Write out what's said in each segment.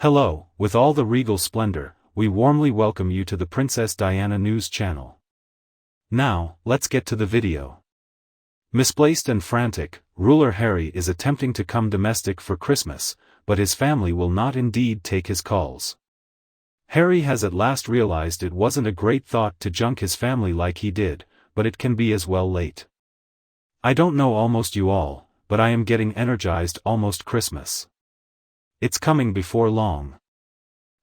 Hello, with all the regal splendor, we warmly welcome you to the Princess Diana News channel. Now, let's get to the video. Misplaced and frantic, ruler Harry is attempting to come domestic for Christmas, but his family will not indeed take his calls. Harry has at last realized it wasn't a great thought to junk his family like he did, but it can be as well late. I don't know almost you all, but I am getting energized almost Christmas. It's coming before long.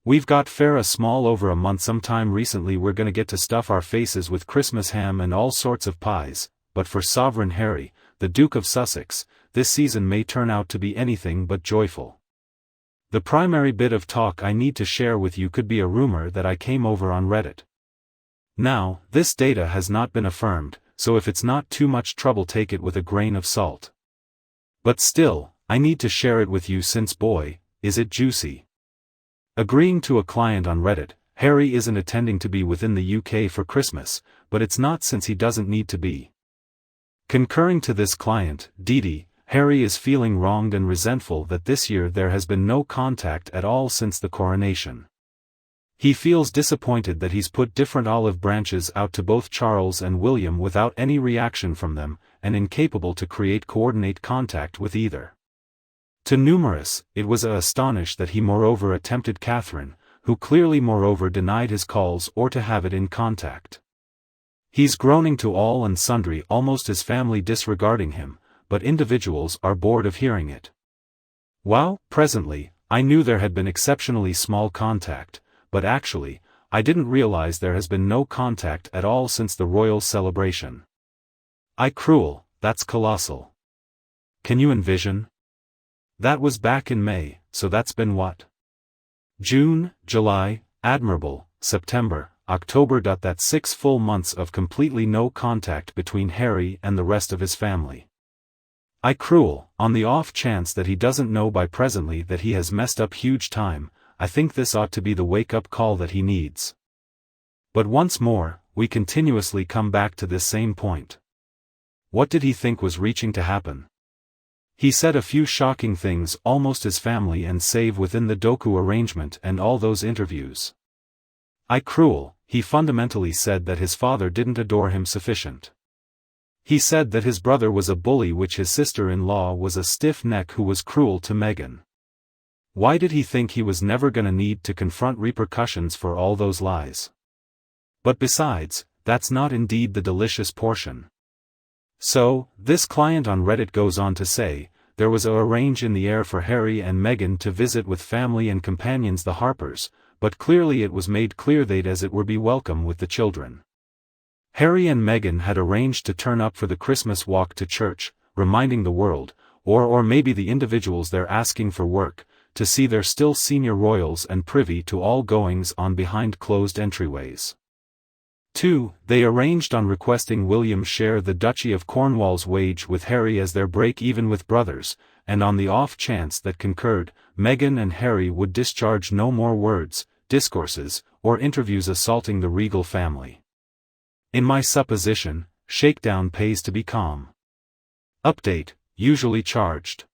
We've got fair a small over a month. Sometime recently we're gonna get to stuff our faces with Christmas ham and all sorts of pies, but for Sovereign Harry, the Duke of Sussex, this season may turn out to be anything but joyful. The primary bit of talk I need to share with you could be a rumor that I came over on Reddit. Now, this data has not been affirmed, so if it's not too much trouble, take it with a grain of salt. But still, I need to share it with you since boy, is it juicy. Agreeing to a client on Reddit, Harry isn't intending to be within the UK for Christmas, but it's not since he doesn't need to be. Concurring to this client, Dee, Harry is feeling wronged and resentful that this year there has been no contact at all since the coronation. He feels disappointed that he's put different olive branches out to both Charles and William without any reaction from them, and incapable to coordinate contact with either. To numerous, it was astonished that he moreover attempted Catherine, who clearly moreover denied his calls or to have it in contact. He's groaning to all and sundry, almost his family disregarding him, but individuals are bored of hearing it. Wow, presently, I knew there had been exceptionally small contact, but actually, I didn't realize there has been no contact at all since the royal celebration. Cruel, that's colossal. Can you envision? That was back in May, so that's been what? June, July, admirable, September, October. That's 6 full months of completely no contact between Harry and the rest of his family. Cruel, on the off chance that he doesn't know by presently that he has messed up huge time, I think this ought to be the wake-up call that he needs. But once more, we continuously come back to this same point. What did he think was reaching to happen? He said a few shocking things almost his family and save within the Doku arrangement and all those interviews. Cruel, he fundamentally said that his father didn't adore him sufficient. He said that his brother was a bully, which his sister-in-law was a stiff neck who was cruel to Meghan. Why did he think he was never gonna need to confront repercussions for all those lies? But besides, that's not indeed the delicious portion. So, this client on Reddit goes on to say, there was a range in the air for Harry and Meghan to visit with family and companions the Harpers, but clearly it was made clear they'd as it were be welcome with the children. Harry and Meghan had arranged to turn up for the Christmas walk to church, reminding the world, or maybe the individuals there asking for work, to see their still senior royals and privy to all goings on behind closed entryways. 2. They arranged on requesting William share the Duchy of Cornwall's wage with Harry as their break-even with brothers, and on the off chance that concurred, Meghan and Harry would discharge no more words, discourses, or interviews assaulting the regal family. In my supposition, shakedown pays to be calm. Update, usually charged.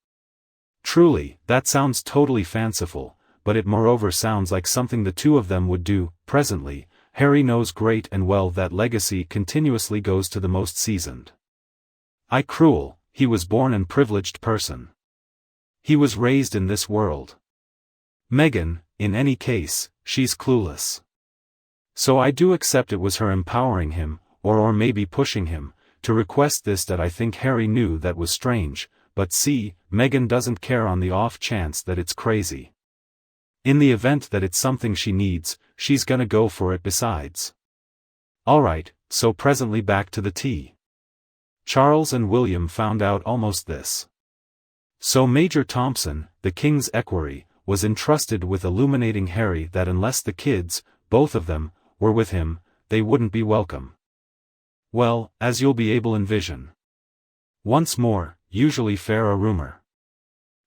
Truly, that sounds totally fanciful, but it moreover sounds like something the two of them would do. Presently, Harry knows great and well that legacy continuously goes to the most seasoned. Cruel, he was born an privileged person. He was raised in this world. Meghan, in any case, she's clueless. So I do accept it was her empowering him, or maybe pushing him, to request this. That I think Harry knew that was strange, but see, Meghan doesn't care on the off chance that it's crazy. In the event that it's something she needs, she's gonna go for it besides. Alright, so presently back to the tea. Charles and William found out almost this. So Major Thompson, the King's equerry, was entrusted with illuminating Harry that unless the kids, both of them, were with him, they wouldn't be welcome. Well, as you'll be able envision. Once more, usually fair a rumor.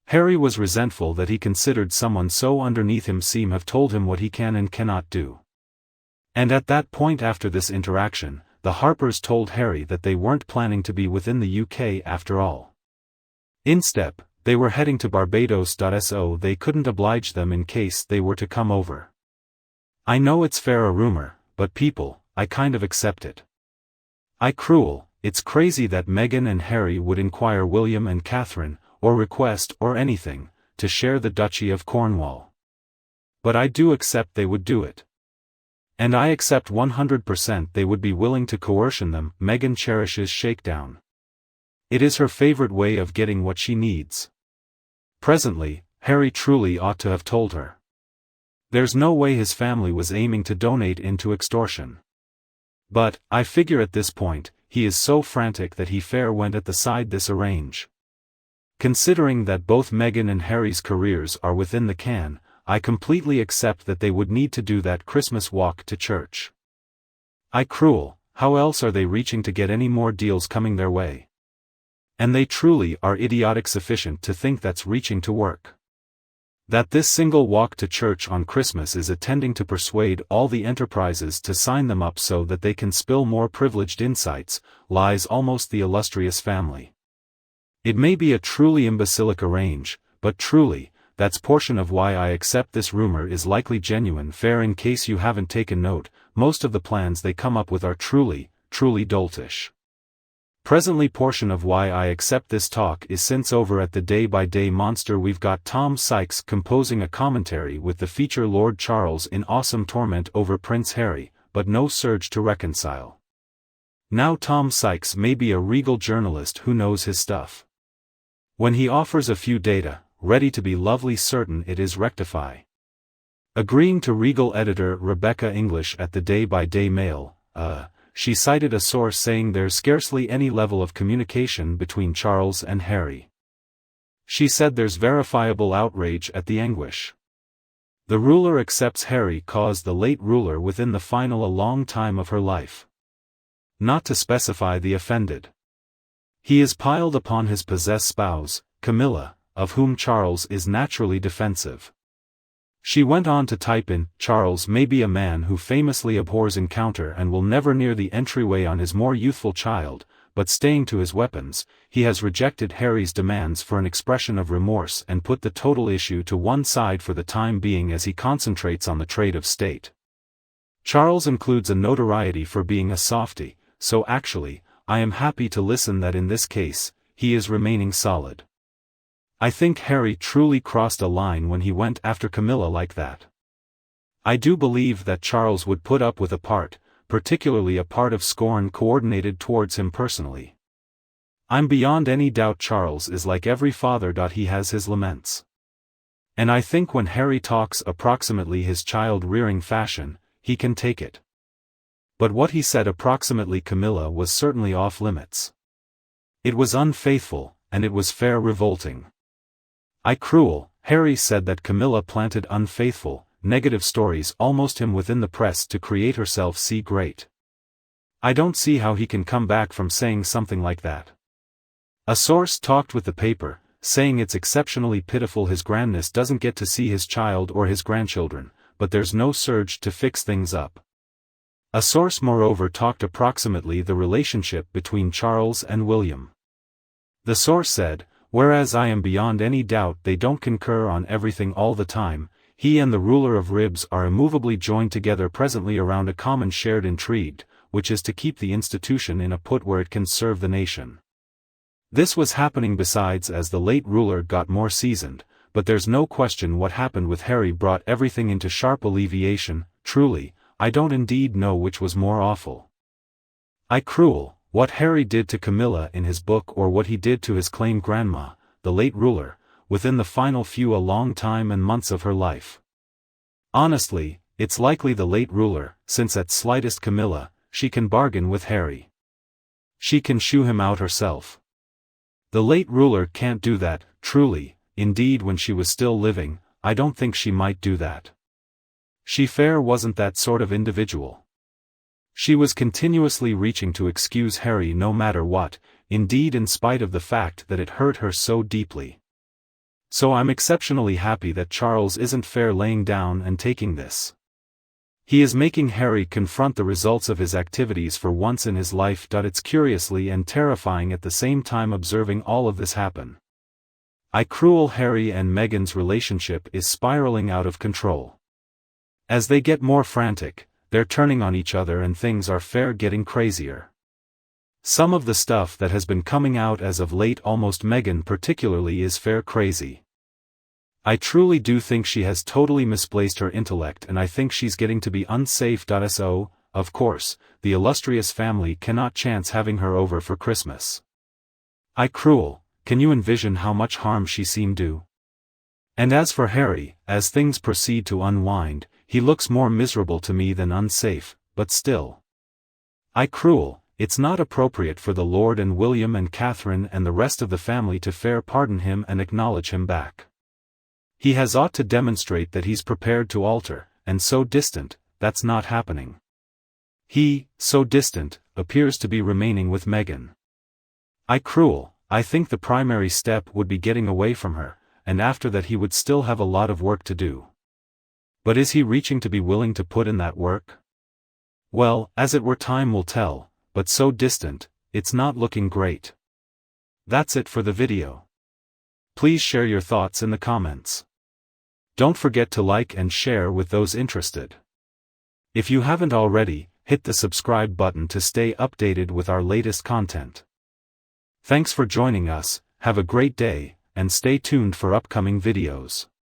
Harry was resentful that he considered someone so underneath him have told him what he can and cannot do. And at that point after this interaction, the Harpers told Harry that they weren't planning to be within the UK after all. Instead, They were heading to Barbados. So they couldn't oblige them in case they were to come over. I know it's fair a rumor, but people, I kind of accept it. I cruel, it's crazy that Meghan and Harry would inquire William and Catherine, or request or anything, to share the Duchy of Cornwall. But I do accept they would do it. And I accept 100% they would be willing to coercion them. Meghan cherishes shakedown. It is her favorite way of getting what she needs. Presently, Harry truly ought to have told her. There's no way his family was aiming to donate into extortion. But, I figure at this point, he is so frantic that he fair went at the side this arrange. Considering that both Meghan and Harry's careers are within the can, I completely accept that they would need to do that Christmas walk to church. I cruel, how else are they reaching to get any more deals coming their way? And they truly are idiotic sufficient to think that's reaching to work. That this single walk to church on Christmas is attending to persuade all the enterprises to sign them up so that they can spill more privileged insights, lies almost the illustrious family. It may be a truly imbecilic arrange, but truly, that's portion of why I accept this rumor is likely genuine. Fair in case you haven't taken note, most of the plans they come up with are truly doltish. Presently portion of why I accept this talk is since over at the Day by Day Monster we've got Tom Sykes composing a commentary with the feature Lord Charles in awesome torment over Prince Harry, but no surge to reconcile. Now Tom Sykes may be a regal journalist who knows his stuff. When he offers a few data, ready to be lovely certain it is rectify. Agreeing to regal editor Rebecca English at the Day by Day Mail, she cited a source saying there's scarcely any level of communication between Charles and Harry. She said there's verifiable outrage at the anguish. The ruler accepts Harry caused the late ruler within the final a long time of her life. Not to specify the offended. He is piled upon his possessed spouse, Camilla, of whom Charles is naturally defensive. She went on to type in, Charles may be a man who famously abhors encounter and will never near the entryway on his more youthful child, but staying to his weapons, he has rejected Harry's demands for an expression of remorse and put the total issue to one side for the time being as he concentrates on the trade of state. Charles includes a notoriety for being a softy, so actually, I am happy to listen that in this case, he is remaining solid. I think Harry truly crossed a line when he went after Camilla like that. I do believe that Charles would put up with a part, particularly a part of scorn coordinated towards him personally. I'm beyond any doubt Charles is like every father. He has his laments. And I think when Harry talks approximately his child-rearing fashion, he can take it. But what he said approximately Camilla was certainly off limits. It was unfaithful, and it was fair revolting. I cruel, Harry said that Camilla planted unfaithful, negative stories almost him within the press to create herself see great. I don't see how he can come back from saying something like that. A source talked with the paper, saying it's exceptionally pitiful his grandness doesn't get to see his child or his grandchildren, but there's no surge to fix things up. A source moreover talked approximately the relationship between Charles and William. The source said, whereas I am beyond any doubt they don't concur on everything all the time, he and the ruler of Ribs are immovably joined together presently around a common shared intrigue, which is to keep the institution in a put where it can serve the nation. This was happening besides as the late ruler got more seasoned, but there's no question what happened with Harry brought everything into sharp alleviation. Truly, I don't indeed know which was more awful. I cruel. What Harry did to Camilla in his book or what he did to his claimed grandma, the late ruler, within the final few a long time and months of her life. Honestly, it's likely the late ruler, since at slightest Camilla, she can bargain with Harry. She can shoo him out herself. The late ruler can't do that, truly, indeed when she was still living, I don't think she might do that. She fair wasn't that sort of individual. She was continuously reaching to excuse Harry no matter what, indeed in spite of the fact that it hurt her so deeply. So I'm exceptionally happy that Charles isn't fair laying down and taking this. He is making Harry confront the results of his activities for once in his life. It's curiously and terrifying at the same time observing all of this happen. Cruel Harry and Meghan's relationship is spiraling out of control. As they get more frantic, they're turning on each other and things are fair getting crazier. Some of the stuff that has been coming out as of late, almost Meghan particularly, is fair crazy. I truly do think she has totally misplaced her intellect, and I think she's getting to be unsafe. So, of course, the illustrious family cannot chance having her over for Christmas. Cruel, can you envision how much harm she seemed to? And as for Harry, as things proceed to unwind, he looks more miserable to me than unsafe, but still. Cruel, it's not appropriate for the Lord and William and Catherine and the rest of the family to fair pardon him and acknowledge him back. He has ought to demonstrate that he's prepared to alter, and so distant, that's not happening. He, so distant, appears to be remaining with Meghan. Cruel, I think the primary step would be getting away from her, and after that he would still have a lot of work to do. But is he reaching to be willing to put in that work? Well, as it were, time will tell, but so distant, it's not looking great. That's it for the video. Please share your thoughts in the comments. Don't forget to like and share with those interested. If you haven't already, hit the subscribe button to stay updated with our latest content. Thanks for joining us, have a great day, and stay tuned for upcoming videos.